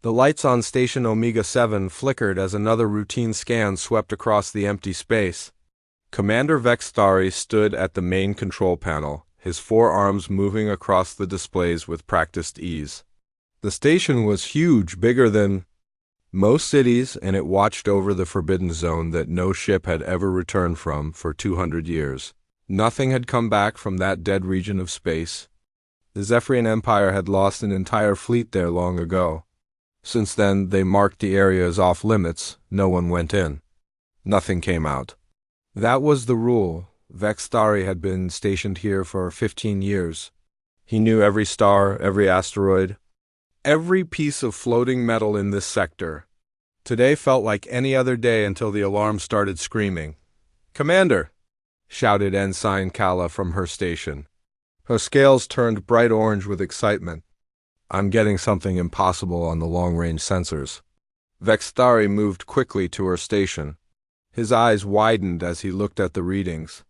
The lights on Station Omega-7 flickered as another routine scan swept across the empty space. Commander Vextari stood at the main control panel, his forearms moving across the displays with practiced ease. The station was huge, bigger than most cities, and it watched over the forbidden zone that no ship had ever returned from for 200 years. Nothing had come back from that dead region of space. The Zephyrian Empire had lost an entire fleet there long ago. Since then, they marked the area as off-limits. No one went in. Nothing came out. That was the rule. Vextari had been stationed here for 15 years. He knew every star, every asteroid, every piece of floating metal in this sector. Today felt like any other day until the alarm started screaming. "Commander!" shouted Ensign Kala from her station. Her scales turned bright orange with excitement. "I'm getting something impossible on the long-range sensors." Vextari moved quickly to her station. His eyes widened as he looked at the readings.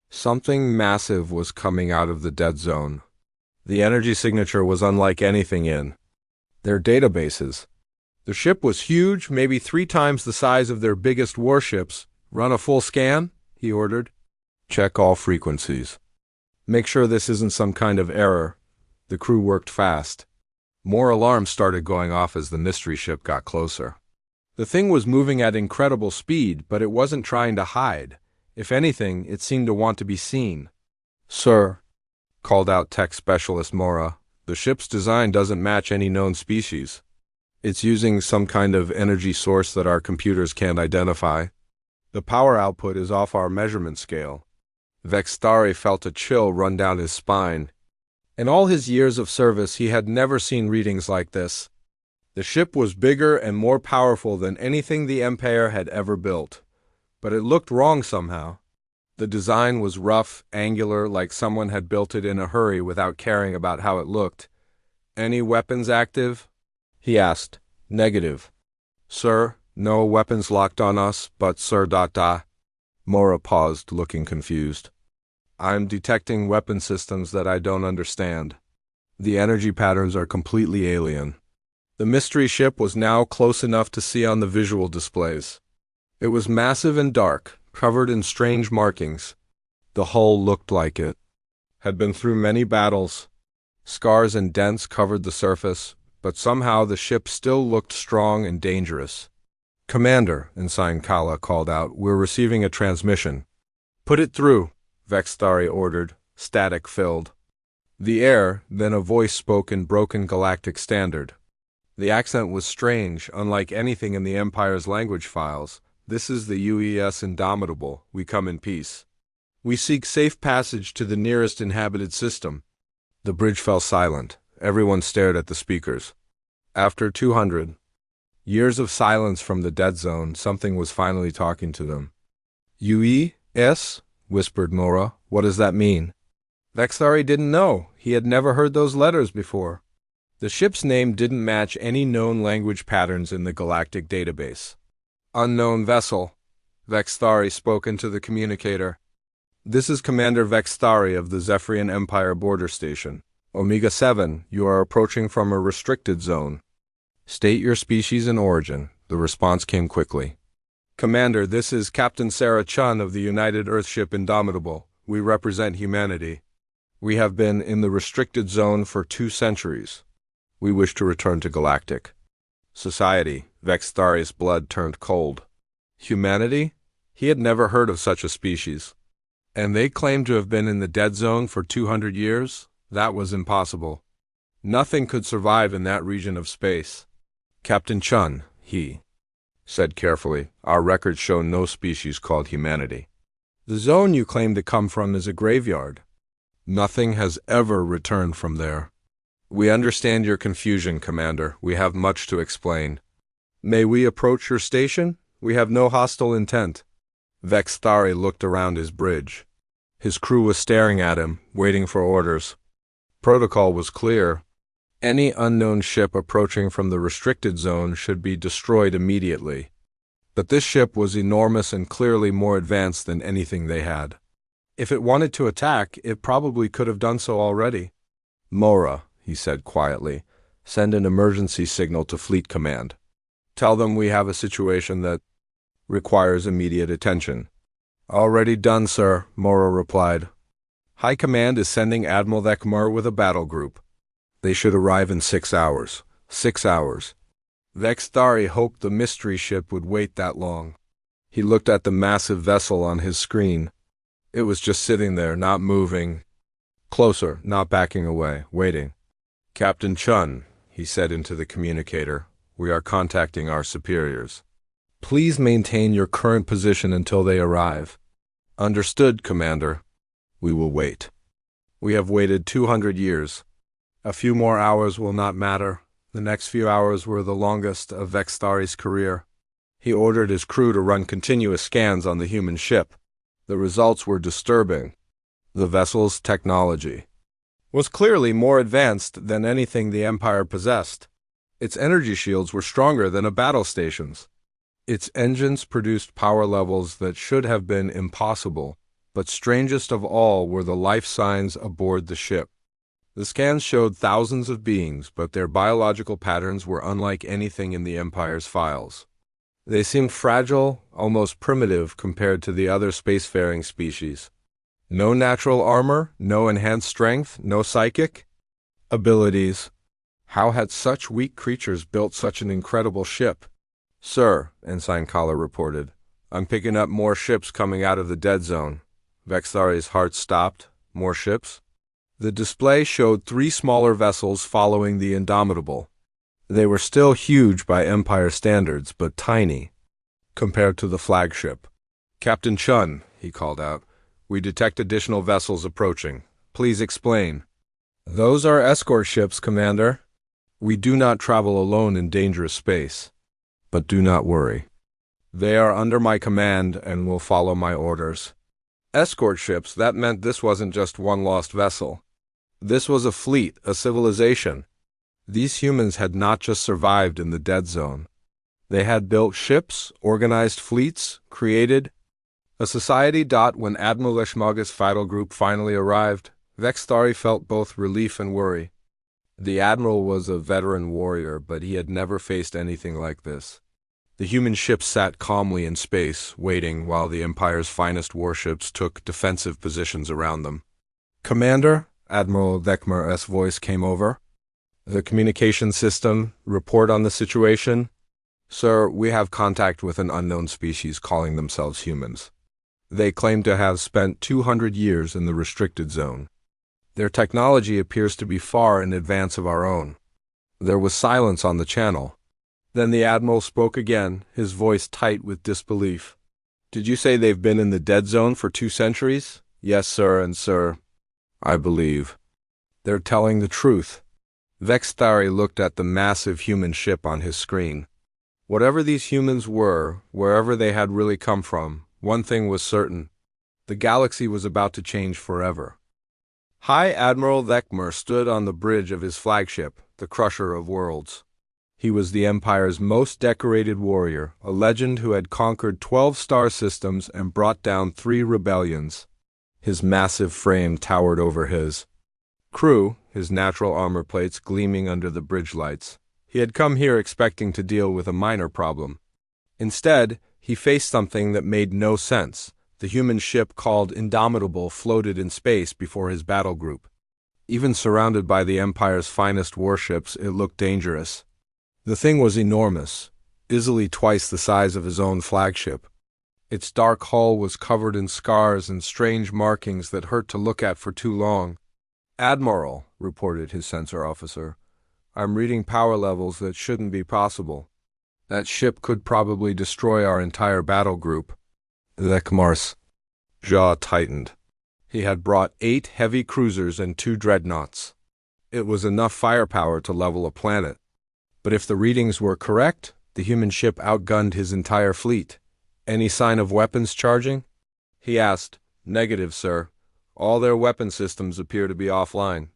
Something massive was coming out of the dead zone. The energy signature was unlike anything in their databases. The ship was huge, maybe 3 times the size of their biggest warships. "Run a full scan," he ordered. "Check all frequencies. Make sure this isn't some kind of error." The crew worked fast. More alarms started going off as the mystery ship got closer. The thing was moving at incredible speed, but it wasn't trying to hide. If anything, it seemed to want to be seen. "Sir," called out tech specialist Mora, "the ship's design doesn't match any known species. It's using some kind of energy source that our computers can't identify. The power output is off our measurement scale." Vextari felt a chill run down his spine. In all his years of service, he had never seen readings like this. The ship was bigger and more powerful than anything the Empire had ever built. But it looked wrong somehow. The design was rough, angular, like someone had built it in a hurry without caring about how it looked. "Any weapons active?" he asked. "Negative. Sir, no weapons locked on us, but Sir ... Mora paused, looking confused. "I'm detecting weapon systems that I don't understand. The energy patterns are completely alien." The mystery ship was now close enough to see on the visual displays. It was massive and dark, covered in strange markings. The hull looked like it had been through many battles. Scars and dents covered the surface, but somehow the ship still looked strong and dangerous. "Commander," Ensign Kala called out, "we're receiving a transmission." "Put it through," Vextari ordered, static filled. The air, then a voice spoke in broken galactic standard. The accent was strange, unlike anything in the Empire's language files. "This is the UES Indomitable. We come in peace. We seek safe passage to the nearest inhabited system." The bridge fell silent. Everyone stared at the speakers. After 200 years of silence from the dead zone, something was finally talking to them. "UES?" whispered Mora. "What does that mean?" Vextari didn't know. He had never heard those letters before. The ship's name didn't match any known language patterns in the galactic database. "Unknown vessel," Vextari spoke into the communicator. "This is Commander Vextari of the Zephyrian Empire border station. Omega-7, you are approaching from a restricted zone. State your species and origin." The response came quickly. "Commander, this is Captain Sarah Chun of the United Earthship Indomitable. We represent humanity. We have been in the restricted zone for 2 centuries. We wish to return to galactic society." Vextari's blood turned cold. Humanity? He had never heard of such a species. And they claimed to have been in the dead zone for 200 years? That was impossible. Nothing could survive in that region of space. "Captain Chun," he said carefully, "our records show no species called humanity. The zone you claim to come from is a graveyard. Nothing has ever returned from there." "We understand your confusion, Commander. We have much to explain." "May we approach your station? We have no hostile intent." Vextari looked around his bridge. His crew was staring at him, waiting for orders. Protocol was clear. Any unknown ship approaching from the restricted zone should be destroyed immediately. But this ship was enormous and clearly more advanced than anything they had. If it wanted to attack, it probably could have done so already. "Mora," he said quietly, Send an emergency signal to Fleet Command. Tell them we have a situation that requires immediate attention. Already done, sir, Morrow replied. High Command is sending Admiral Vekmar with a battle group. They should arrive in 6 hours. 6 hours. Vekstari hoped the mystery ship would wait that long. He looked at the massive vessel on his screen. It was just sitting there, not moving. Closer, not backing away, waiting. Captain Chun, he said into the communicator, we are contacting our superiors. Please maintain your current position until they arrive. Understood, Commander. We will wait. We have waited 200 years. A few more hours will not matter. The next few hours were the longest of Vekstari's career. He ordered his crew to run continuous scans on the human ship. The results were disturbing. The vessel's technology was clearly more advanced than anything the Empire possessed. Its energy shields were stronger than a battle station's. Its engines produced power levels that should have been impossible, but strangest of all were the life signs aboard the ship. The scans showed thousands of beings, but their biological patterns were unlike anything in the Empire's files. They seemed fragile, almost primitive compared to the other spacefaring species. No natural armor, no enhanced strength, no psychic abilities. How had such weak creatures built such an incredible ship? Sir, Ensign Kala reported, I'm picking up more ships coming out of the dead zone. Vekstari's heart stopped. More ships? The display showed 3 smaller vessels following the Indomitable. They were still huge by Empire standards, but tiny compared to the flagship. Captain Chun, he called out, we detect additional vessels approaching. Please explain. Those are escort ships, Commander. We do not travel alone in dangerous space. But do not worry. They are under my command and will follow my orders. Escort ships, that meant this wasn't just one lost vessel. This was a fleet, a civilization. These humans had not just survived in the dead zone. They had built ships, organized fleets, created a society. When Admiral Leshmaga's fighter group finally arrived, Vekstari felt both relief and worry. The Admiral was a veteran warrior, but he had never faced anything like this. The human ships sat calmly in space, waiting while the Empire's finest warships took defensive positions around them. Commander, Admiral Vekmar's voice came over. The communication system, report on the situation. Sir, we have contact with an unknown species calling themselves humans. They claim to have spent 200 years in the restricted zone. Their technology appears to be far in advance of our own. There was silence on the channel. Then the Admiral spoke again, his voice tight with disbelief. Did you say they've been in the dead zone for 2 centuries? Yes, sir, and sir, I believe. They're telling the truth. Vekstari looked at the massive human ship on his screen. Whatever these humans were, wherever they had really come from, one thing was certain. The galaxy was about to change forever. High Admiral Vekmar stood on the bridge of his flagship, the Crusher of Worlds. He was the Empire's most decorated warrior, a legend who had conquered 12 star systems and brought down 3 rebellions. His massive frame towered over his crew, his natural armor plates gleaming under the bridge lights. He had come here expecting to deal with a minor problem. Instead, he faced something that made no sense. The human ship called Indomitable floated in space before his battle group. Even surrounded by the Empire's finest warships, it looked dangerous. The thing was enormous, easily twice the size of his own flagship. Its dark hull was covered in scars and strange markings that hurt to look at for too long. Admiral, reported his sensor officer, I'm reading power levels that shouldn't be possible. That ship could probably destroy our entire battle group. Vekmar's jaw tightened. He had brought 8 heavy cruisers and 2 dreadnoughts. It was enough firepower to level a planet. But if the readings were correct, the human ship outgunned his entire fleet. Any sign of weapons charging? He asked. Negative, sir. All their weapon systems appear to be offline.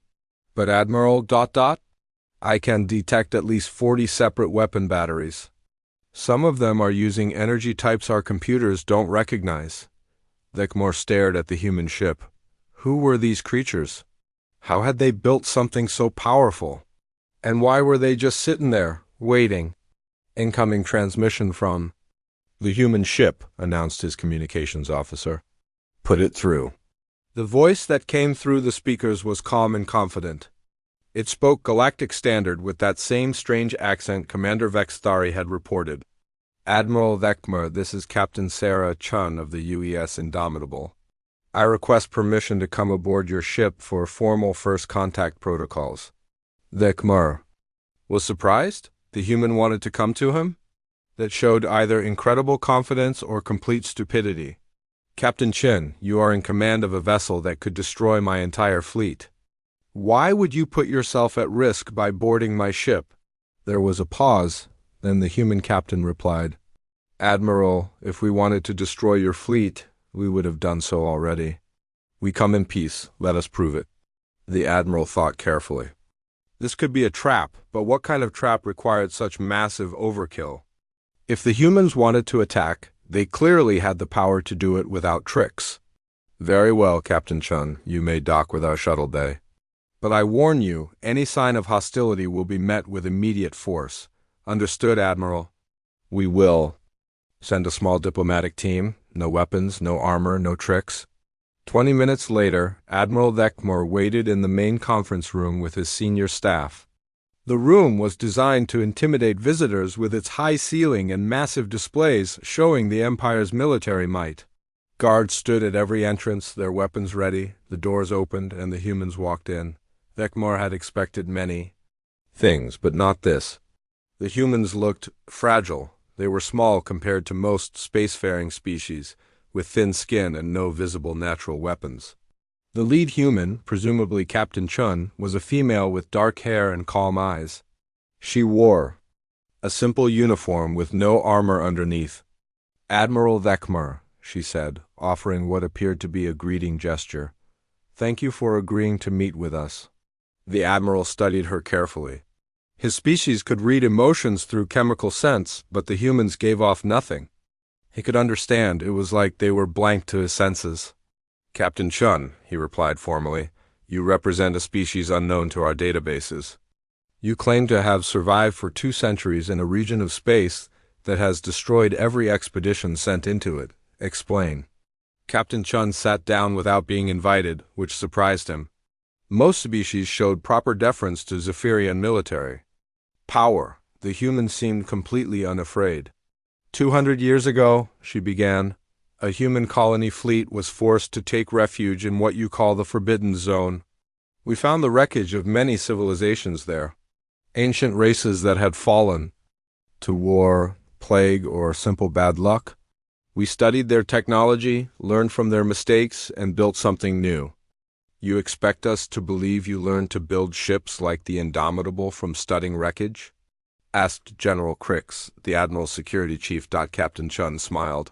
But Admiral ... I can detect at least 40 separate weapon batteries. Some of them are using energy types our computers don't recognize. Vekmar stared at the human ship. Who were these creatures? How had they built something so powerful? And why were they just sitting there, waiting? Incoming transmission from the human ship, announced his communications officer. Put it through. The voice that came through the speakers was calm and confident. It spoke Galactic Standard with that same strange accent Commander Vextari had reported. Admiral Vekmer, this is Captain Sarah Chun of the UES Indomitable. I request permission to come aboard your ship for formal first contact protocols. Vekmer was surprised. The human wanted to come to him? That showed either incredible confidence or complete stupidity. Captain Chin, you are in command of a vessel that could destroy my entire fleet. Why would you put yourself at risk by boarding my ship? There was a pause, then the human captain replied, Admiral, if we wanted to destroy your fleet, we would have done so already. We come in peace, let us prove it. The Admiral thought carefully. This could be a trap, but what kind of trap required such massive overkill? If the humans wanted to attack, they clearly had the power to do it without tricks. Very well, Captain Chun, you may dock with our shuttle bay. But I warn you, any sign of hostility will be met with immediate force. Understood, Admiral? We will. Send a small diplomatic team. No weapons, no armor, no tricks. 20 minutes later, Admiral Vekmer waited in the main conference room with his senior staff. The room was designed to intimidate visitors with its high ceiling and massive displays showing the Empire's military might. Guards stood at every entrance, their weapons ready. The doors opened and the humans walked in. Vekmer had expected many things, but not this. The humans looked fragile. They were small compared to most spacefaring species, with thin skin and no visible natural weapons. The lead human, presumably Captain Chun, was a female with dark hair and calm eyes. She wore a simple uniform with no armor underneath. Admiral Vekmer, she said, offering what appeared to be a greeting gesture. Thank you for agreeing to meet with us. The Admiral studied her carefully. His species could read emotions through chemical sense, but the humans gave off nothing. He could understand. It was like they were blank to his senses. Captain Chun, he replied formally, you represent a species unknown to our databases. You claim to have survived for 2 centuries in a region of space that has destroyed every expedition sent into it. Explain. Captain Chun sat down without being invited, which surprised him. Most species showed proper deference to Zephyrian military. Power. The humans seemed completely unafraid. 200 years ago, she began, a human colony fleet was forced to take refuge in what you call the Forbidden Zone. We found the wreckage of many civilizations there. Ancient races that had fallen to war, plague, or simple bad luck. We studied their technology, learned from their mistakes, and built something new. You expect us to believe you learned to build ships like the Indomitable from studying wreckage? Asked General Crix, the Admiral's security chief. Captain Chun smiled.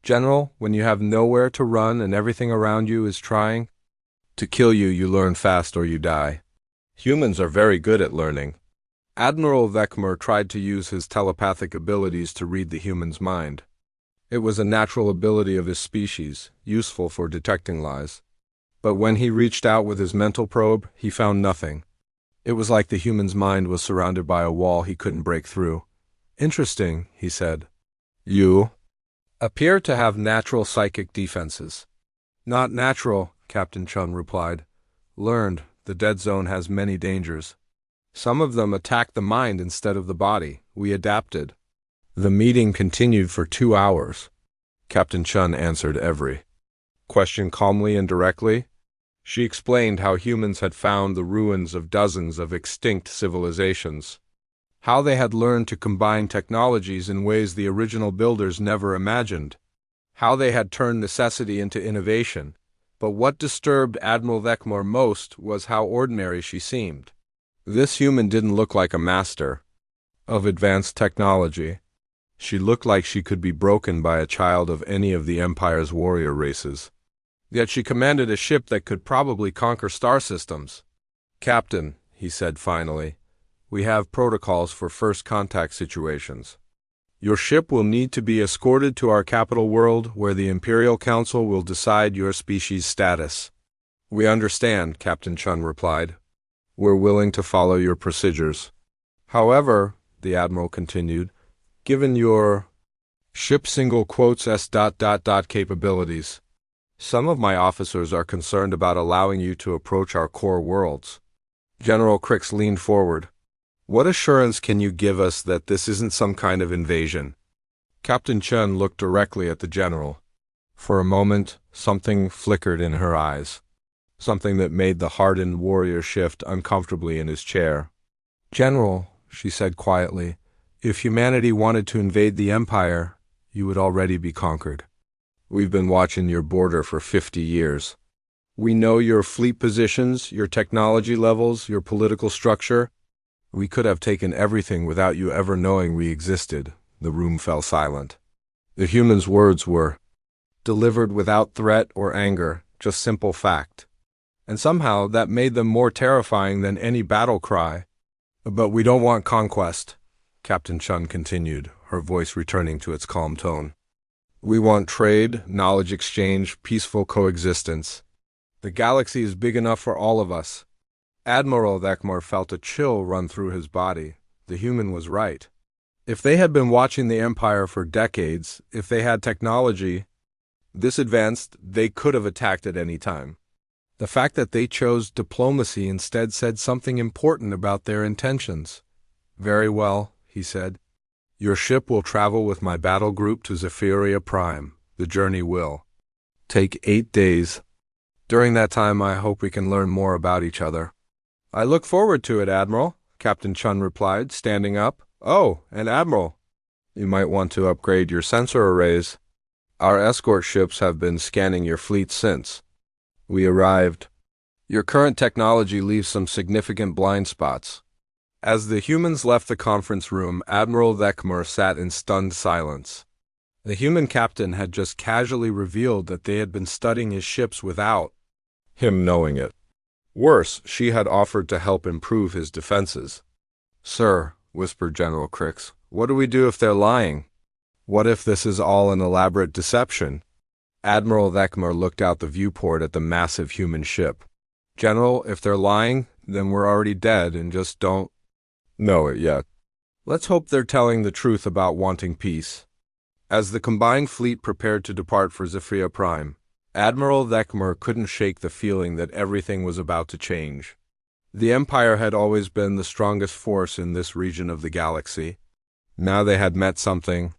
General, when you have nowhere to run and everything around you is trying to kill you, you learn fast or you die. Humans are very good at learning. Admiral Vekmer tried to use his telepathic abilities to read the human's mind. It was a natural ability of his species, useful for detecting lies. But when he reached out with his mental probe, he found nothing. It was like the human's mind was surrounded by a wall he couldn't break through. Interesting, he said. You appear to have natural psychic defenses. Not natural, Captain Chun replied. Learned. The dead zone has many dangers. Some of them attack the mind instead of the body. We adapted. The meeting continued for 2 hours. Captain Chun answered every question calmly and directly. She explained how humans had found the ruins of dozens of extinct civilizations, how they had learned to combine technologies in ways the original builders never imagined, how they had turned necessity into innovation. But what disturbed Admiral Vekmer most was how ordinary she seemed. This human didn't look like a master of advanced technology. She looked like she could be broken by a child of any of the Empire's warrior races. Yet she commanded a ship that could probably conquer star systems. Captain, he said finally, we have protocols for first contact situations. Your ship will need to be escorted to our capital world where the Imperial Council will decide your species' status. We understand, Captain Chun replied. We're willing to follow your procedures. However, the Admiral continued, given your ship single quotes S capabilities, some of my officers are concerned about allowing you to approach our core worlds. General Crix leaned forward. What assurance can you give us that this isn't some kind of invasion? Captain Chen looked directly at the general. For a moment, something flickered in her eyes. Something that made the hardened warrior shift uncomfortably in his chair. General, she said quietly, if humanity wanted to invade the Empire, you would already be conquered. We've been watching your border for 50 years. We know your fleet positions, your technology levels, your political structure. We could have taken everything without you ever knowing we existed. The room fell silent. The human's words were delivered without threat or anger, just simple fact. And somehow that made them more terrifying than any battle cry. But we don't want conquest, Captain Chun continued, her voice returning to its calm tone. We want trade, knowledge exchange, peaceful coexistence. The galaxy is big enough for all of us. Admiral Thekmar felt a chill run through his body. The human was right. If they had been watching the Empire for decades, if they had technology this advanced, they could have attacked at any time. The fact that they chose diplomacy instead said something important about their intentions. Very well, he said. Your ship will travel with my battle group to Zephyria Prime. The journey will take 8 days. During that time, I hope we can learn more about each other. I look forward to it, Admiral, Captain Chun replied, standing up. Oh, and Admiral, you might want to upgrade your sensor arrays. Our escort ships have been scanning your fleet since we arrived. Your current technology leaves some significant blind spots. As the humans left the conference room, Admiral Thekmar sat in stunned silence. The human captain had just casually revealed that they had been studying his ships without him knowing it. Worse, she had offered to help improve his defenses. Sir, whispered General Crix, what do we do if they're lying? What if this is all an elaborate deception? Admiral Thekmar looked out the viewport at the massive human ship. General, if they're lying, then we're already dead and just don't know it yet. Let's hope they're telling the truth about wanting peace. As the combined fleet prepared to depart for Zephyria Prime, Admiral Thekmar couldn't shake the feeling that everything was about to change. The Empire had always been the strongest force in this region of the galaxy. Now they had met something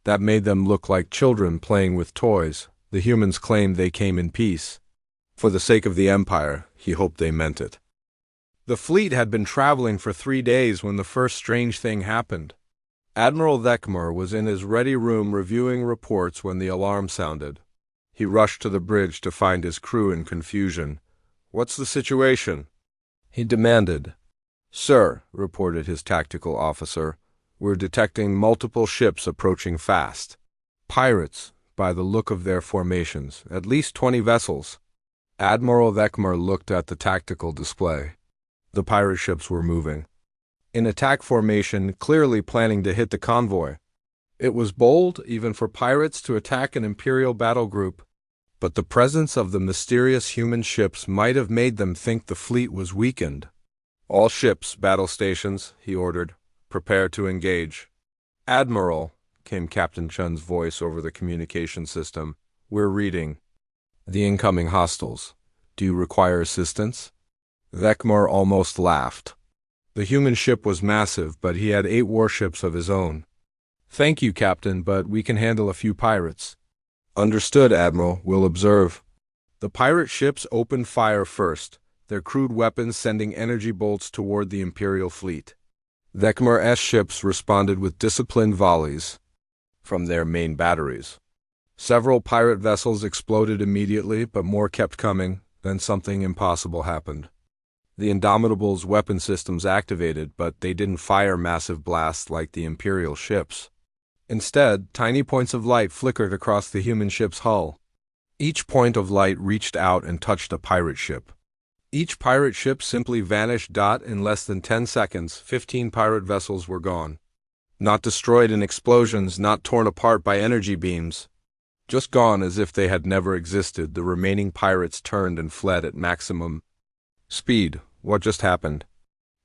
that made them look like children playing with toys. The humans claimed they came in peace. For the sake of the Empire, he hoped they meant it. The fleet had been traveling for 3 days when the first strange thing happened. Admiral Thekmar was in his ready room reviewing reports when the alarm sounded. He rushed to the bridge to find his crew in confusion. What's the situation? He demanded. Sir, reported his tactical officer, we're detecting multiple ships approaching fast. Pirates, by the look of their formations, at least 20 vessels. Admiral Thekmar looked at the tactical display. The pirate ships were moving in attack formation, clearly planning to hit the convoy. It was bold, even for pirates, to attack an Imperial battle group, but the presence of the mysterious human ships might have made them think the fleet was weakened. All ships, battle stations, he ordered. Prepare to engage. Admiral, came Captain Chun's voice over the communication system, we're reading the incoming hostiles. Do you require assistance? Thekmar almost laughed. The human ship was massive, but he had 8 warships of his own. Thank you, Captain, but we can handle a few pirates. Understood, Admiral. We'll observe. The pirate ships opened fire first, their crude weapons sending energy bolts toward the Imperial fleet. Thekmar's ships responded with disciplined volleys from their main batteries. Several pirate vessels exploded immediately, but more kept coming. Then something impossible happened. The Indomitable's weapon systems activated, but they didn't fire massive blasts like the Imperial ships. Instead, tiny points of light flickered across the human ship's hull. Each point of light reached out and touched a pirate ship. Each pirate ship simply vanished. In less than 10 seconds, 15 pirate vessels were gone. Not destroyed in explosions, not torn apart by energy beams. Just gone as if they had never existed. The remaining pirates turned and fled at maximum speed, what just happened?"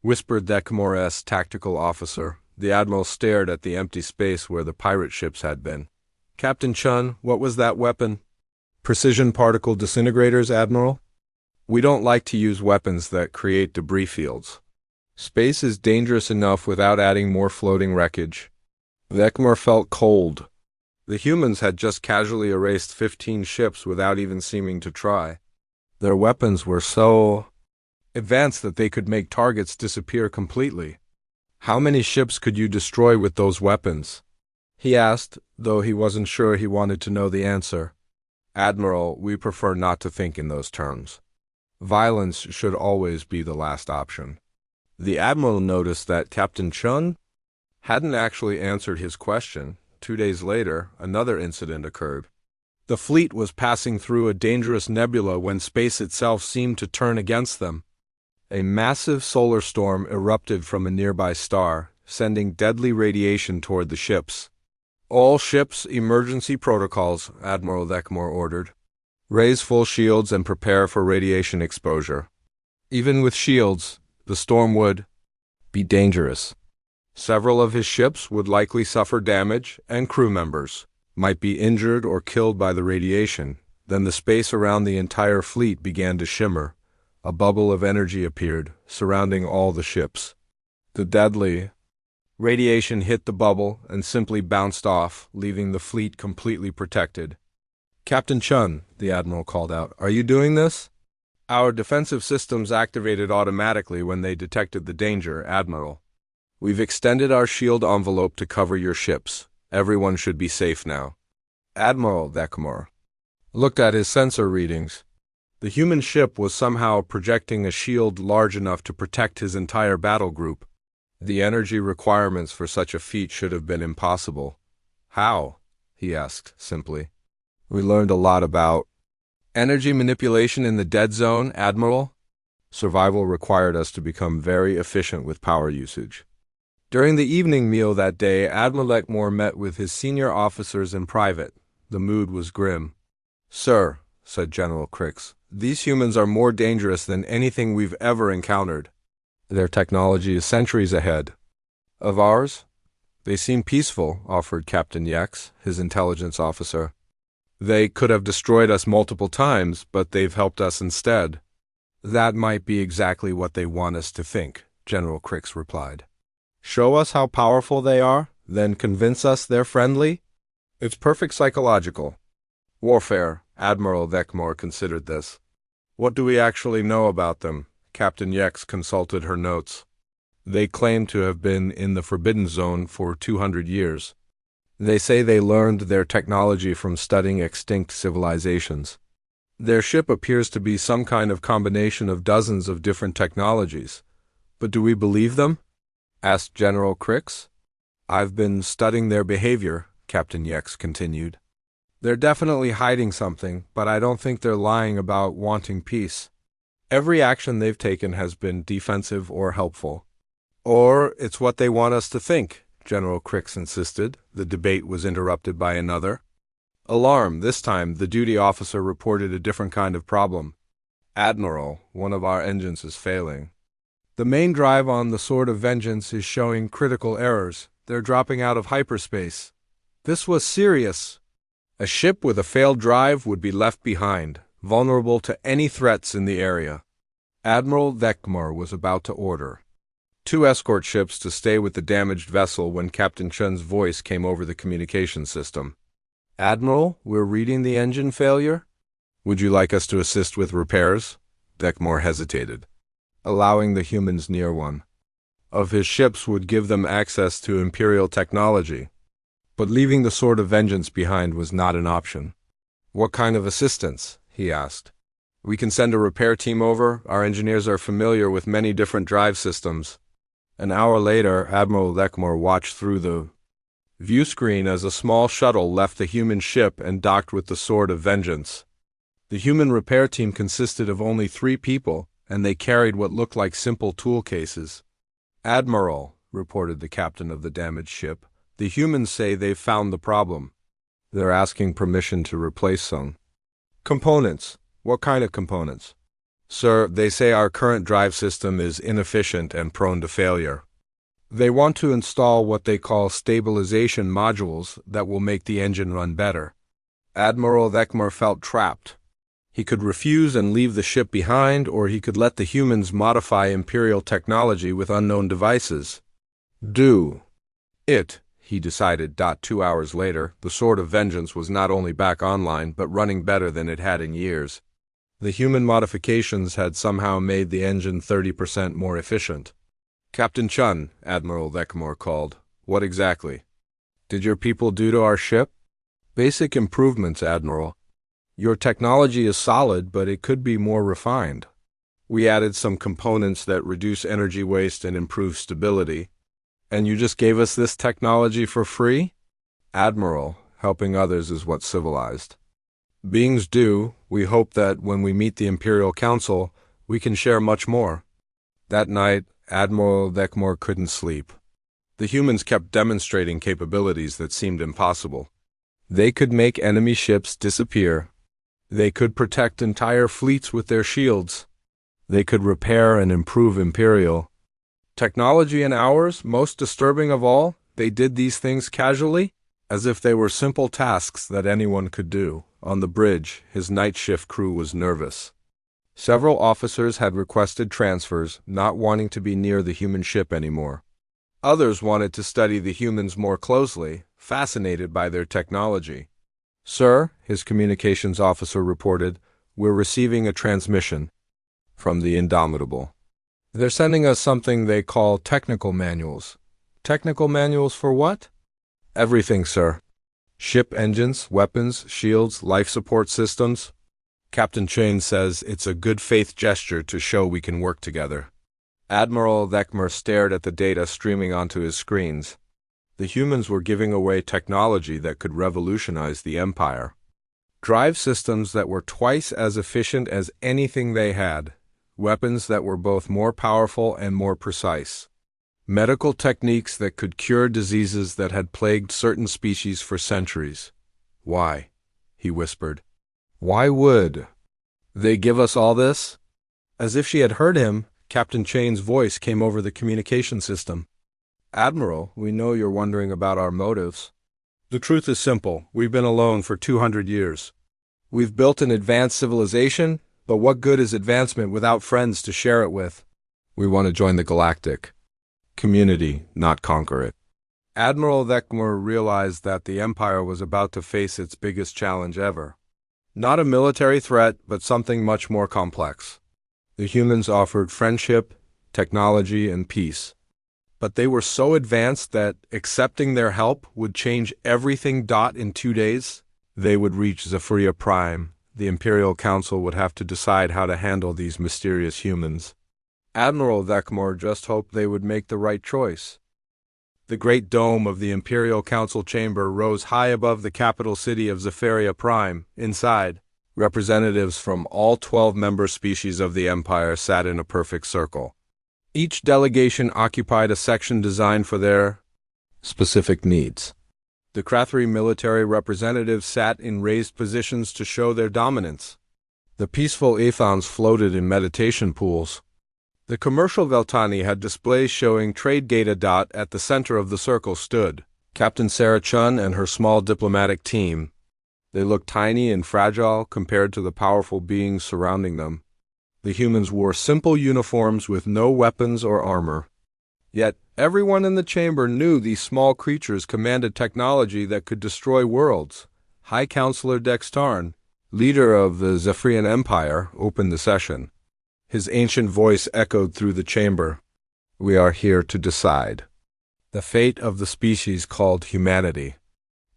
whispered Thekmor's tactical officer. The admiral stared at the empty space where the pirate ships had been. "Captain Chun, what was that weapon?" "Precision particle disintegrators, Admiral. We don't like to use weapons that create debris fields. Space is dangerous enough without adding more floating wreckage." Thekmor felt cold. The humans had just casually erased 15 ships without even seeming to try. Their weapons were so advanced that they could make targets disappear completely. "How many ships could you destroy with those weapons?" he asked, though he wasn't sure he wanted to know the answer. "Admiral, we prefer not to think in those terms. Violence should always be the last option." The admiral noticed that Captain Chun hadn't actually answered his question. 2 days later, another incident occurred. The fleet was passing through a dangerous nebula when space itself seemed to turn against them. A massive solar storm erupted from a nearby star, sending deadly radiation toward the ships. "All ships, emergency protocols," Admiral Thekmor ordered. "Raise full shields and prepare for radiation exposure. Even with shields, the storm would be dangerous. Several of his ships would likely suffer damage, and crew members might be injured or killed by the radiation." Then the space around the entire fleet began to shimmer. A bubble of energy appeared, surrounding all the ships. The deadly radiation hit the bubble and simply bounced off, leaving the fleet completely protected. "Captain Chun," the admiral called out, "are you doing this?" "Our defensive systems activated automatically when they detected the danger, Admiral. We've extended our shield envelope to cover your ships. Everyone should be safe now." Admiral Thekmor looked at his sensor readings. The human ship was somehow projecting a shield large enough to protect his entire battle group. The energy requirements for such a feat should have been impossible. "How?" he asked simply. "We learned a lot about energy manipulation in the dead zone, Admiral. Survival required us to become very efficient with power usage." During the evening meal that day, Admiral Thekmor met with his senior officers in private. The mood was grim. "Sir," said General Crix, "these humans are more dangerous than anything we've ever encountered. Their technology is centuries ahead of ours." "They seem peaceful," offered Captain Yex, his intelligence officer. "They could have destroyed us multiple times, but they've helped us instead." "That might be exactly what they want us to think," General Crix replied. "Show us how powerful they are, then convince us they're friendly? It's perfect psychological warfare." Admiral Thekmor considered this. "What do we actually know about them?" Captain Yex consulted her notes. "They claim to have been in the Forbidden Zone for 200 years. They say they learned their technology from studying extinct civilizations. Their ship appears to be some kind of combination of dozens of different technologies. But do we believe them?" asked General Crix. "I've been studying their behavior," Captain Yex continued. "They're definitely hiding something, but I don't think they're lying about wanting peace. Every action they've taken has been defensive or helpful." "Or it's what they want us to think," General Crix insisted. The debate was interrupted by another alarm. This time, the duty officer reported a different kind of problem. "Admiral, one of our engines is failing. The main drive on the Sword of Vengeance is showing critical errors. They're dropping out of hyperspace." This was serious. A ship with a failed drive would be left behind, vulnerable to any threats in the area. Admiral Thekmor was about to order 2 escort ships to stay with the damaged vessel when Captain Chun's voice came over the communication system. "Admiral, we're reading the engine failure. Would you like us to assist with repairs?" Thekmor hesitated. Allowing the humans near one of his ships would give them access to Imperial technology. But leaving the Sword of Vengeance behind was not an option. "What kind of assistance?" he asked. "We can send a repair team over. Our engineers are familiar with many different drive systems." An hour later, Admiral Thekmor watched through the view screen as a small shuttle left the human ship and docked with the Sword of Vengeance. The human repair team consisted of only 3 people, and they carried what looked like simple tool cases. "Admiral," reported the captain of the damaged ship, "the humans say they've found the problem. They're asking permission to replace some components." "What kind of components?" Sir, they say our current drive system is inefficient and prone to failure. They want to install what they call stabilization modules that will make the engine run better. Admiral Thekmer felt trapped. He could refuse and leave the ship behind, or he could let the humans modify Imperial technology with unknown devices. Do it, he decided. 2 hours later, the Sword of Vengeance was not only back online, but running better than it had in years. The human modifications had somehow made the engine 30% more efficient. Captain Chun, Admiral Thekmer called. What exactly did your people do to our ship? Basic improvements, Admiral. Your technology is solid, but it could be more refined. We added some components that reduce energy waste and improve stability. And you just gave us this technology for free? Admiral, helping others is what civilized beings do. We hope that when we meet the Imperial Council, we can share much more. That night, Admiral Thekmer couldn't sleep. The humans kept demonstrating capabilities that seemed impossible. They could make enemy ships disappear. They could protect entire fleets with their shields. They could repair and improve Imperial technology in hours. Most disturbing of all, they did these things casually, as if they were simple tasks that anyone could do. On the bridge, his night shift crew was nervous. Several officers had requested transfers, not wanting to be near the human ship anymore. Others wanted to study the humans more closely, fascinated by their technology. Sir, his communications officer reported, we're receiving a transmission from the Indomitable. They're sending us something they call technical manuals. Technical manuals for what? Everything, sir. Ship engines, weapons, shields, life support systems. Captain Chain says it's a good faith gesture to show we can work together. Admiral Thekmer stared at the data streaming onto his screens. The humans were giving away technology that could revolutionize the Empire. Drive systems that were twice as efficient as anything they had. Weapons that were both more powerful and more precise. Medical techniques that could cure diseases that had plagued certain species for centuries. Why? He whispered. Why would they give us all this? As if she had heard him, Captain Chain's voice came over the communication system. Admiral, we know you're wondering about our motives. The truth is simple. We've been alone for 200 years. We've built an advanced civilization, but what good is advancement without friends to share it with? We want to join the galactic community, not conquer it. Admiral Thekmer realized that the Empire was about to face its biggest challenge ever. Not a military threat, but something much more complex. The humans offered friendship, technology, and peace. But they were so advanced that accepting their help would change everything. In 2 days, they would reach Zephyria Prime. The Imperial Council would have to decide how to handle these mysterious humans. Admiral Thekmer just hoped they would make the right choice. The great dome of the Imperial Council chamber rose high above the capital city of Zephyria Prime. Inside, representatives from all 12 member species of the Empire sat in a perfect circle. Each delegation occupied a section designed for their specific needs. The Krathri military representatives sat in raised positions to show their dominance. The peaceful Athons floated in meditation pools. The commercial Veltani had displays showing trade data. At the center of the circle stood Captain Sarah Chun and her small diplomatic team. They looked tiny and fragile compared to the powerful beings surrounding them. The humans wore simple uniforms with no weapons or armor. Yet everyone in the chamber knew these small creatures commanded technology that could destroy worlds. High Counselor Dextarn, leader of the Zephyrian Empire, opened the session. His ancient voice echoed through the chamber. We are here to decide the fate of the species called humanity.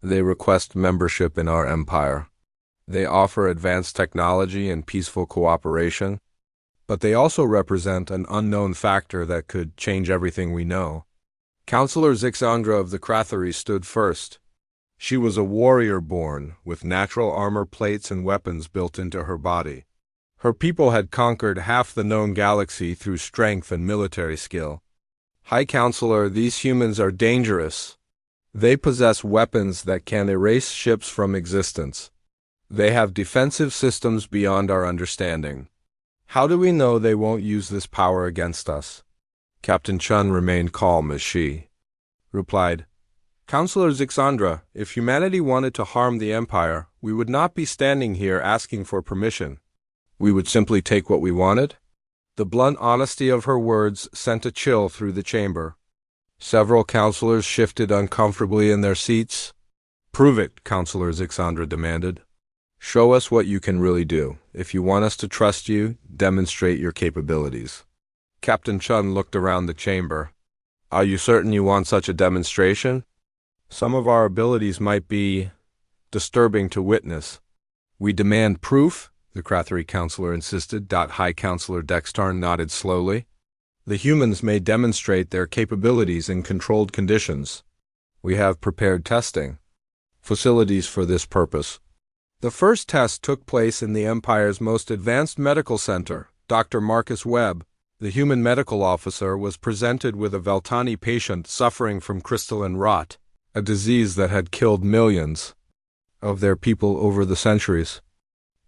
They request membership in our empire. They offer advanced technology and peaceful cooperation, but they also represent an unknown factor that could change everything we know. Counselor Zixandra of the Krathari stood first. She was a warrior born, with natural armor plates and weapons built into her body. Her people had conquered half the known galaxy through strength and military skill. High Counselor, these humans are dangerous. They possess weapons that can erase ships from existence. They have defensive systems beyond our understanding. How do we know they won't use this power against us? Captain Chun remained calm as she replied, Counselor Zixandra, if humanity wanted to harm the Empire, we would not be standing here asking for permission. We would simply take what we wanted. The blunt honesty of her words sent a chill through the chamber. Several counselors shifted uncomfortably in their seats. Prove it, Counselor Zixandra demanded. Show us what you can really do. If you want us to trust you, demonstrate your capabilities. Captain Chun looked around the chamber. Are you certain you want such a demonstration? Some of our abilities might be disturbing to witness. We demand proof, the Krathri counselor insisted. High Counselor Dextarn nodded slowly. The humans may demonstrate their capabilities in controlled conditions. We have prepared testing facilities for this purpose. The first test took place in the Empire's most advanced medical center. Dr. Marcus Webb, the human medical officer, was presented with a Veltani patient suffering from crystalline rot, a disease that had killed millions of their people over the centuries.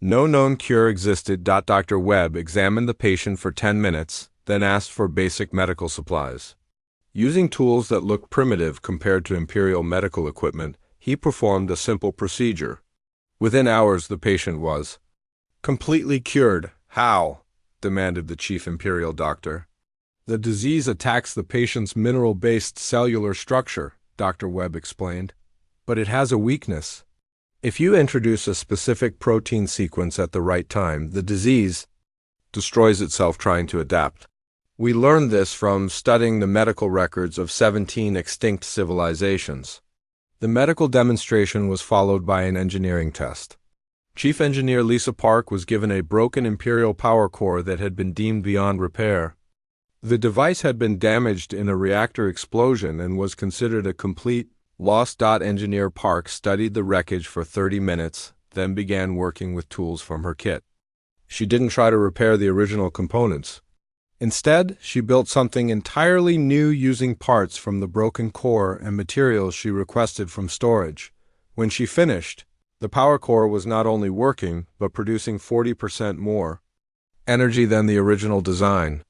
No known cure existed. Dr. Webb examined the patient for 10 minutes, then asked for basic medical supplies. Using tools that looked primitive compared to Imperial medical equipment, he performed a simple procedure. Within hours, the patient was completely cured. How? Demanded the chief Imperial doctor. The disease attacks the patient's mineral-based cellular structure, Dr. Webb explained, but it has a weakness. If you introduce a specific protein sequence at the right time, the disease destroys itself trying to adapt. We learned this from studying the medical records of 17 extinct civilizations. The medical demonstration was followed by an engineering test. Chief Engineer Lisa Park was given a broken Imperial power core that had been deemed beyond repair. The device had been damaged in a reactor explosion and was considered a complete loss. Engineer Park studied the wreckage for 30 minutes, then began working with tools from her kit. She didn't try to repair the original components. Instead, she built something entirely new using parts from the broken core and materials she requested from storage. When she finished, the power core was not only working, but producing 40% more energy than the original design.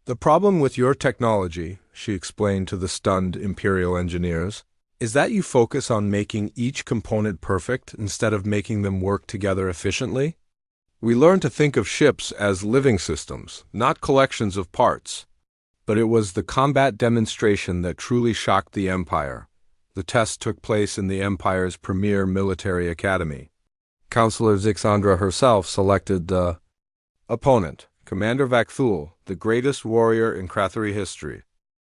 The problem with your technology, she explained to the stunned Imperial engineers, is that you focus on making each component perfect instead of making them work together efficiently. We learned to think of ships as living systems, not collections of parts. But it was the combat demonstration that truly shocked the Empire. The test took place in the Empire's premier military academy. Counselor Zixandra herself selected the opponent, Commander Vakthul, the greatest warrior in Krathri history.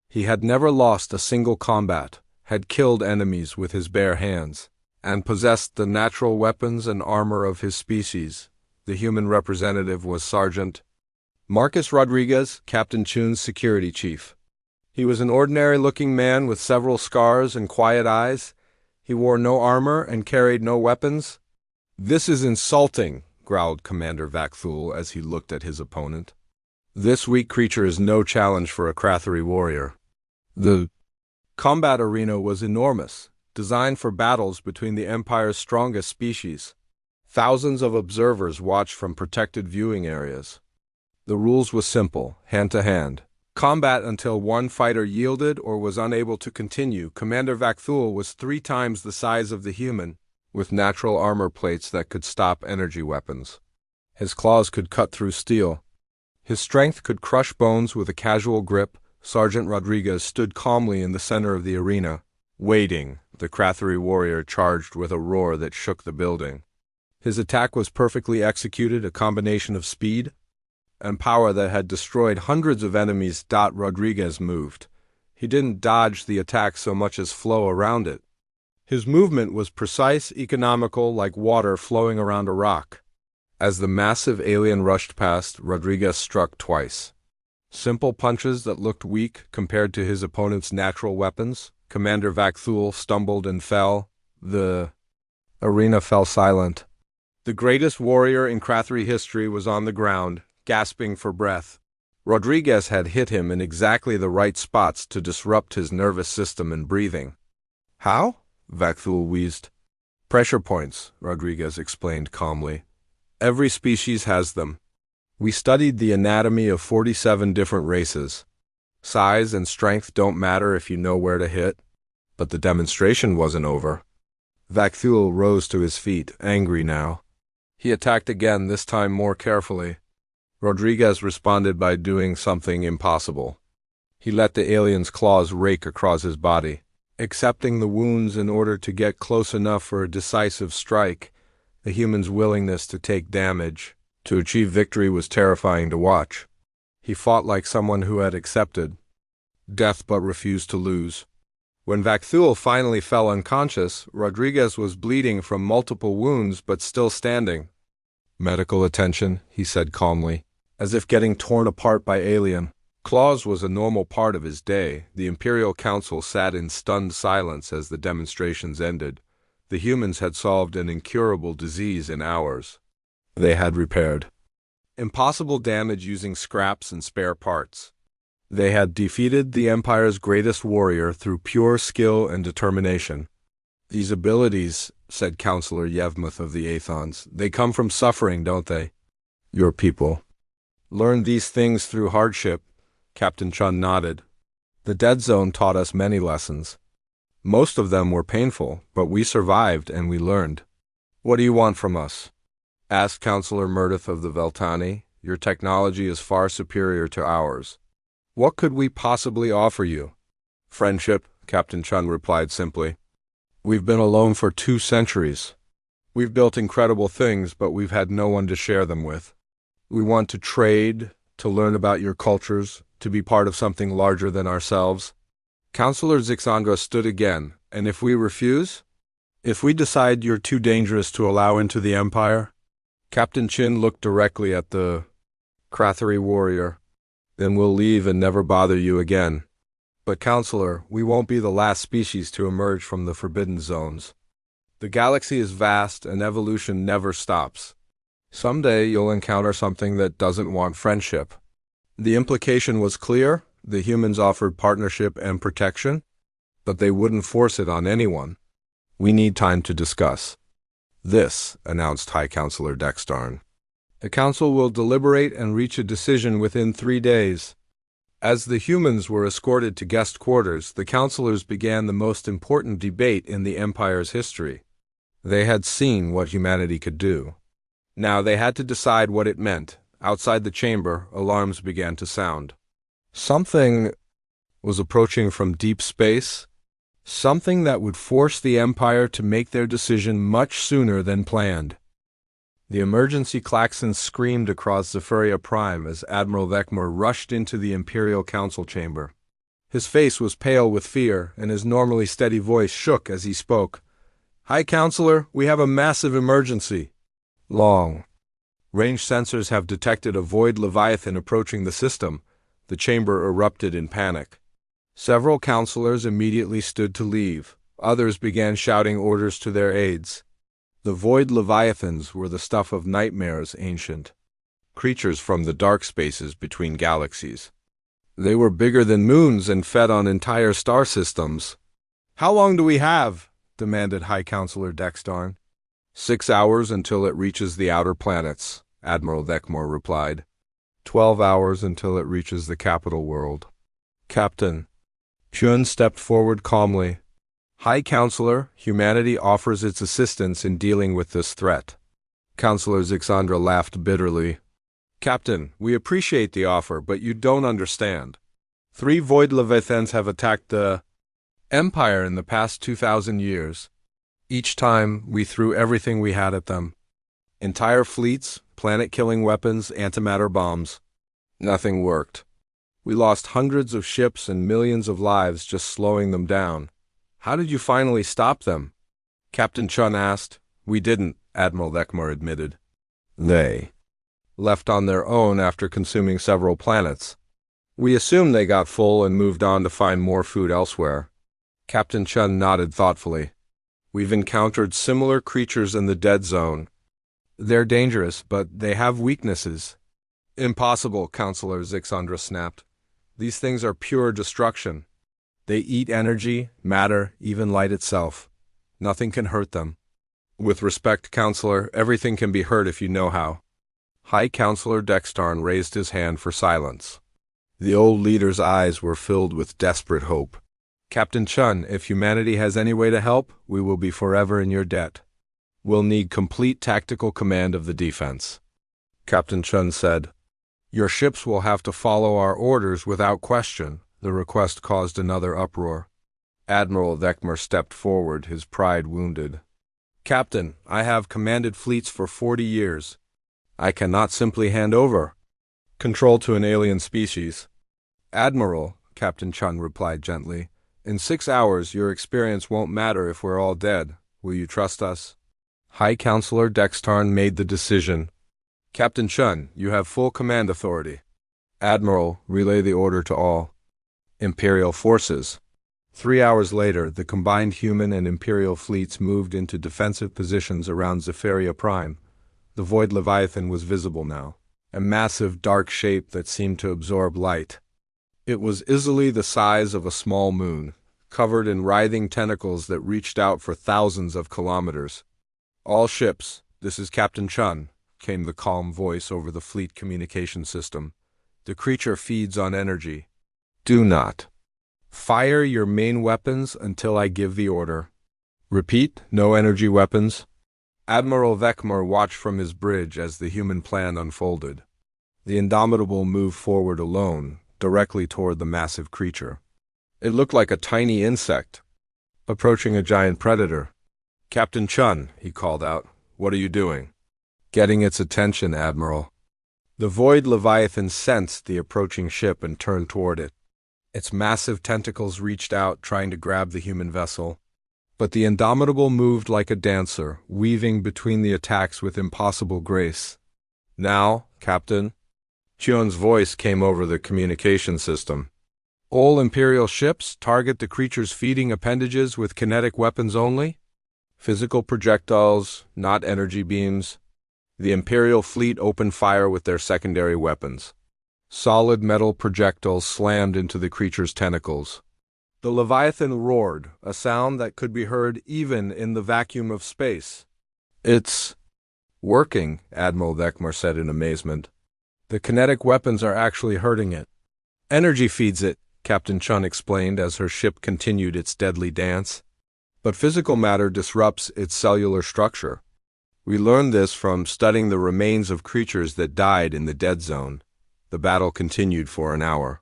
He had never lost a single combat, had killed enemies with his bare hands, and possessed the natural weapons and armor of his species. The human representative was Sergeant Marcus Rodriguez, Captain Chun's security chief. He was an ordinary-looking man with several scars and quiet eyes. He wore no armor and carried no weapons. This is insulting, growled Commander Vakthul as he looked at his opponent. This weak creature is no challenge for a Krathri warrior. The combat arena was enormous, designed for battles between the Empire's strongest species. Thousands of observers watched from protected viewing areas. The rules were simple, hand-to-hand. Combat until one fighter yielded or was unable to continue. Commander Vakthul was 3 times the size of the human, with natural armor plates that could stop energy weapons. His claws could cut through steel. His strength could crush bones with a casual grip. Sergeant Rodriguez stood calmly in the center of the arena, waiting. The Krathri warrior charged with a roar that shook the building. His attack was perfectly executed, a combination of speed and power that had destroyed hundreds of enemies. Rodriguez moved. He didn't dodge the attack so much as flow around it. His movement was precise, economical, like water flowing around a rock. As the massive alien rushed past, Rodriguez struck twice. Simple punches that looked weak compared to his opponent's natural weapons. Commander Vakthul stumbled and fell. The arena fell silent. The greatest warrior in Krathri history was on the ground, gasping for breath. Rodriguez had hit him in exactly the right spots to disrupt his nervous system and breathing. How? Vakthul wheezed. Pressure points, Rodriguez explained calmly. Every species has them. We studied the anatomy of 47 different races. Size and strength don't matter if you know where to hit. But the demonstration wasn't over. Vakthul rose to his feet, angry now. He attacked again, this time more carefully. Rodriguez responded by doing something impossible. He let the alien's claws rake across his body, accepting the wounds in order to get close enough for a decisive strike. The human's willingness to take damage, to achieve victory, was terrifying to watch. He fought like someone who had accepted death but refused to lose. When Vakthul finally fell unconscious, Rodriguez was bleeding from multiple wounds but still standing. "Medical attention," he said calmly, as if getting torn apart by alien. Claws was a normal part of his day. The Imperial Council sat in stunned silence as the demonstrations ended. The humans had solved an incurable disease in hours. They had repaired impossible damage using scraps and spare parts. They had defeated the Empire's greatest warrior through pure skill and determination. "These abilities," said Counselor Yevmuth of the Athons, "they come from suffering, don't they?" "Your people learned these things through hardship," Captain Chun nodded. "The Dead Zone taught us many lessons. Most of them were painful, but we survived and we learned." "What do you want from us?" asked Counselor Murdath of the Veltani. "Your technology is far superior to ours. What could we possibly offer you?" "Friendship," Captain Chun replied simply. "We've been alone for 2 centuries. We've built incredible things, but we've had no one to share them with. We want to trade, to learn about your cultures, to be part of something larger than ourselves." Counselor Zixandra stood again. "And if we refuse? If we decide you're too dangerous to allow into the Empire?" Captain Chin looked directly at the Krathari warrior. "Then we'll leave and never bother you again. But Counselor, we won't be the last species to emerge from the Forbidden Zones. The galaxy is vast and evolution never stops. Someday you'll encounter something that doesn't want friendship." The implication was clear. The humans offered partnership and protection, but they wouldn't force it on anyone. "We need time to discuss this," announced High Counselor Dextarn. "The Council will deliberate and reach a decision within 3 days." As the humans were escorted to guest quarters, the counselors began the most important debate in the Empire's history. They had seen what humanity could do. Now they had to decide what it meant. Outside the chamber, alarms began to sound. Something was approaching from deep space, something that would force the Empire to make their decision much sooner than planned. The emergency klaxon screamed across Zephyria Prime as Admiral Vekmur rushed into the Imperial Council chamber. His face was pale with fear, and his normally steady voice shook as he spoke. "High Counselor, we have a massive emergency." Long range sensors have detected a void Leviathan approaching the system. The chamber erupted in panic. Several counselors immediately stood to leave. Others began shouting orders to their aides. The void Leviathans were the stuff of nightmares, ancient creatures from the dark spaces between galaxies. They were bigger than moons and fed on entire star systems. "How long do we have?" demanded High Counselor Dextarn. 6 hours until it reaches the outer planets, Admiral Vekmur replied. 12 hours until it reaches the capital world. Captain Chun stepped forward calmly. "High Counselor, humanity offers its assistance in dealing with this threat." Counselor Zixandra laughed bitterly. "Captain, we appreciate the offer, but you don't understand. 3 void Leviathans have attacked the Empire in the past 2,000 years. Each time, we threw everything we had at them. Entire fleets, planet-killing weapons, antimatter bombs. Nothing worked. We lost hundreds of ships and millions of lives just slowing them down. How did you finally stop them?" Captain Chun asked. "We didn't," Admiral Vekmur admitted. "They left on their own after consuming several planets. We assumed they got full and moved on to find more food elsewhere." Captain Chun nodded thoughtfully. "We've encountered similar creatures in the Dead Zone. They're dangerous, but they have weaknesses." "Impossible," Counselor Zixandra snapped. "These things are pure destruction. They eat energy, matter, even light itself. Nothing can hurt them." "With respect, Counselor, everything can be hurt if you know how." High Counselor Dextarn raised his hand for silence. The old leader's eyes were filled with desperate hope. Captain Chun, if humanity has any way to help, we will be forever in your debt. We'll need complete tactical command of the defense. Captain Chun said, Your ships will have to follow our orders without question. The request caused another uproar. Admiral Vekmer stepped forward, his pride wounded. Captain, I have commanded fleets for 40 years. I cannot simply hand over control to an alien species. Admiral, Captain Chun replied gently, in 6 hours your experience won't matter if we're all dead. Will you trust us? High Counselor Dextarn made the decision. Captain Chun, you have full command authority. Admiral, relay the order to all Imperial forces. 3 hours later, the combined human and Imperial fleets moved into defensive positions around Zephyria Prime. The Void Leviathan was visible now, a massive dark shape that seemed to absorb light. It was easily the size of a small moon, covered in writhing tentacles that reached out for thousands of kilometers. All ships, this is Captain Chun, came the calm voice over the fleet communication system. The creature feeds on energy. Do not fire your main weapons until I give the order. Repeat, no energy weapons. Admiral Vekmer watched from his bridge as the human plan unfolded. The Indomitable moved forward alone, directly toward the massive creature. It looked like a tiny insect, approaching a giant predator. Captain Chun, he called out, what are you doing? Getting its attention, Admiral. The Void Leviathan sensed the approaching ship and turned toward it. Its massive tentacles reached out, trying to grab the human vessel. But the Indomitable moved like a dancer, weaving between the attacks with impossible grace. Now, Captain. Chun's voice came over the communication system. All Imperial ships target the creature's feeding appendages with kinetic weapons only. Physical projectiles, not energy beams. The Imperial fleet opened fire with their secondary weapons. Solid metal projectiles slammed into the creature's tentacles. The Leviathan roared, a sound that could be heard even in the vacuum of space. It's working, Admiral Vekmer said in amazement. The kinetic weapons are actually hurting it. Energy feeds it, Captain Chun explained as her ship continued its deadly dance. But physical matter disrupts its cellular structure. We learned this from studying the remains of creatures that died in the dead zone. The battle continued for an hour.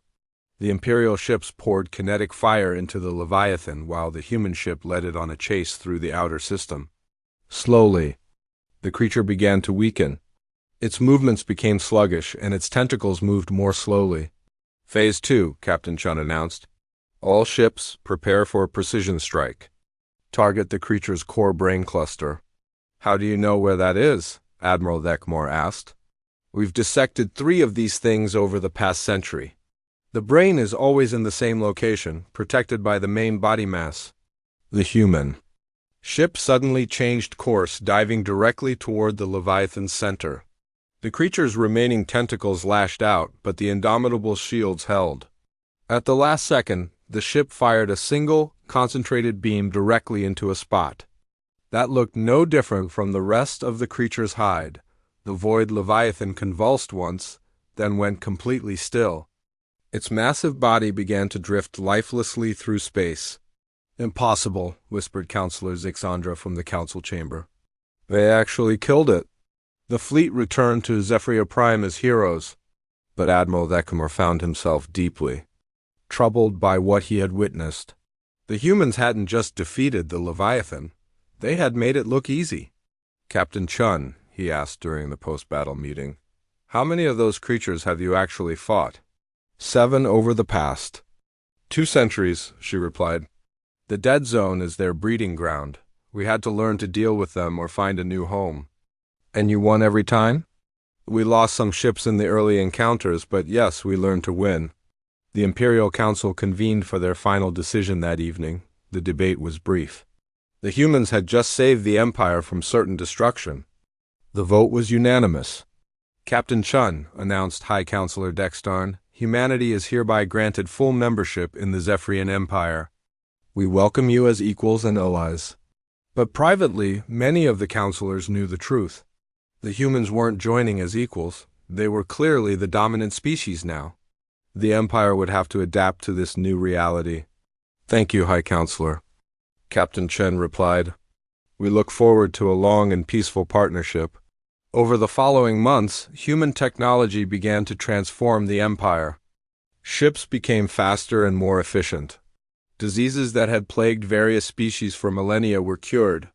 The Imperial ships poured kinetic fire into the Leviathan while the human ship led it on a chase through the outer system. Slowly, the creature began to weaken. Its movements became sluggish, and its tentacles moved more slowly. Phase 2, Captain Chun announced. All ships, prepare for a precision strike. Target the creature's core brain cluster. How do you know where that is? Admiral Vekmer asked. We've dissected 3 of these things over the past century. The brain is always in the same location, protected by the main body mass. The human ship suddenly changed course, diving directly toward the Leviathan's center. The creature's remaining tentacles lashed out, but the Indomitable's shields held. At the last second, the ship fired a single, concentrated beam directly into a spot. That looked no different from the rest of the creature's hide. The Void Leviathan convulsed once, then went completely still. Its massive body began to drift lifelessly through space. Impossible, whispered Counselor Zixandra from the council chamber. They actually killed it. The fleet returned to Zephyria Prime as heroes. But Admiral Vekmer found himself deeply troubled by what he had witnessed. The humans hadn't just defeated the Leviathan. They had made it look easy. Captain Chun, he asked during the post-battle meeting, how many of those creatures have you actually fought? 7 over the past 2 centuries, she replied. The dead zone is their breeding ground. We had to learn to deal with them or find a new home. And you won every time? We lost some ships in the early encounters, but yes, we learned to win. The Imperial Council convened for their final decision that evening. The debate was brief. The humans had just saved the Empire from certain destruction. The vote was unanimous. Captain Chun, announced High Counselor Dextarn, humanity is hereby granted full membership in the Zephyrian Empire. We welcome you as equals and allies. But privately, many of the counselors knew the truth. The humans weren't joining as equals. They were clearly the dominant species now. The Empire would have to adapt to this new reality. Thank you, High Counselor, Captain Chen replied. We look forward to a long and peaceful partnership. Over the following months, human technology began to transform the Empire. Ships became faster and more efficient. Diseases that had plagued various species for millennia were cured.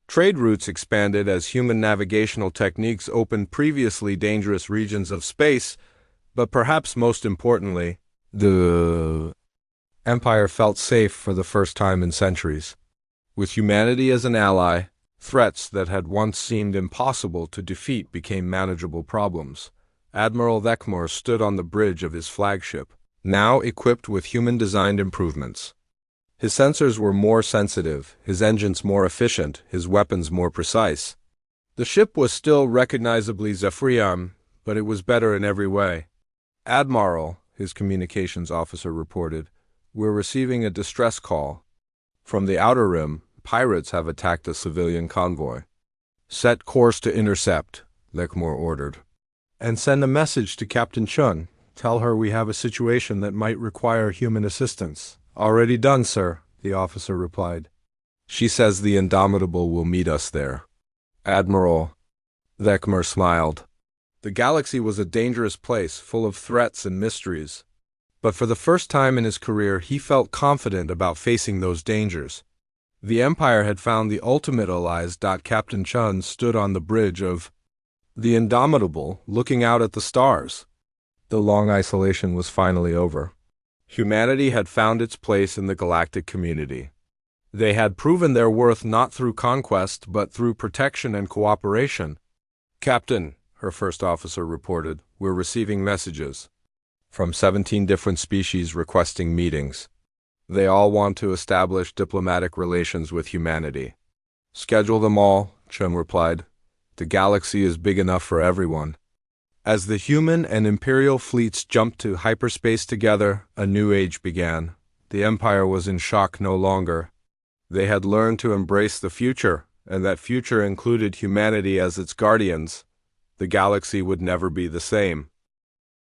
Trade routes expanded as human navigational techniques opened previously dangerous regions of space, but perhaps most importantly, the Empire felt safe for the first time in centuries. With humanity as an ally, threats that had once seemed impossible to defeat became manageable problems. Admiral Vekmore stood on the bridge of his flagship, now equipped with human-designed improvements. His sensors were more sensitive, his engines more efficient, his weapons more precise. The ship was still recognizably Zephyrium, but it was better in every way. Admiral, his communications officer reported, we're receiving a distress call. From the Outer Rim, pirates have attacked a civilian convoy. Set course to intercept, Vekmore ordered. And send a message to Captain Chun. Tell her we have a situation that might require human assistance. Already done, sir, the officer replied. She says the Indomitable will meet us there. Admiral, Vekmore smiled. The galaxy was a dangerous place, full of threats and mysteries. But for the first time in his career, he felt confident about facing those dangers. The Empire had found the ultimate allies. Captain Chun stood on the bridge of the Indomitable, looking out at the stars. The long isolation was finally over. Humanity had found its place in the galactic community. They had proven their worth not through conquest, but through protection and cooperation. Captain, her first officer reported, we're receiving messages from 17 different species requesting meetings. They all want to establish diplomatic relations with humanity. Schedule them all, Chun replied. The galaxy is big enough for everyone. As the human and Imperial fleets jumped to hyperspace together, a new age began. The Empire was in shock no longer. They had learned to embrace the future, and that future included humanity as its guardians. The galaxy would never be the same.